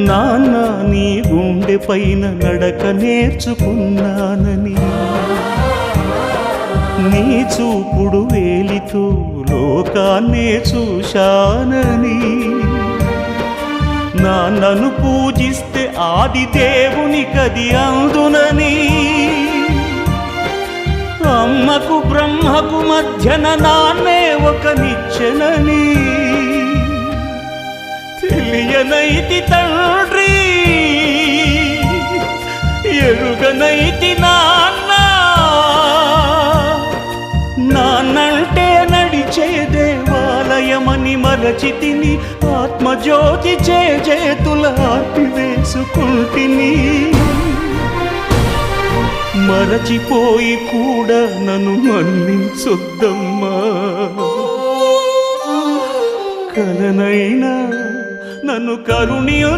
నాన్న నీ గుండె పైన నడక నేర్చుకున్నానని, నీ చూపుడు వేలితో లోకాన్నే చూశానని, నాన్నను పూజిస్తే ఆది దేవుని కది అందునని, అమ్మకు బ్రహ్మకు మధ్యన నాన్నే ఒక నిచ్చెనని తెలియనైతి తండ్రి, ఎరుగనైతి నాన్న. నాన్నంటే నడిచే దేవాలయమని మరచితిని, ఆత్మజ్యోతి చేతుల ఆర్పివేసుకుంటిని. మరచిపోయి కూడా నన్ను మన్నించొద్దమ్మా, కలనైనా నన్ను కరుణించు.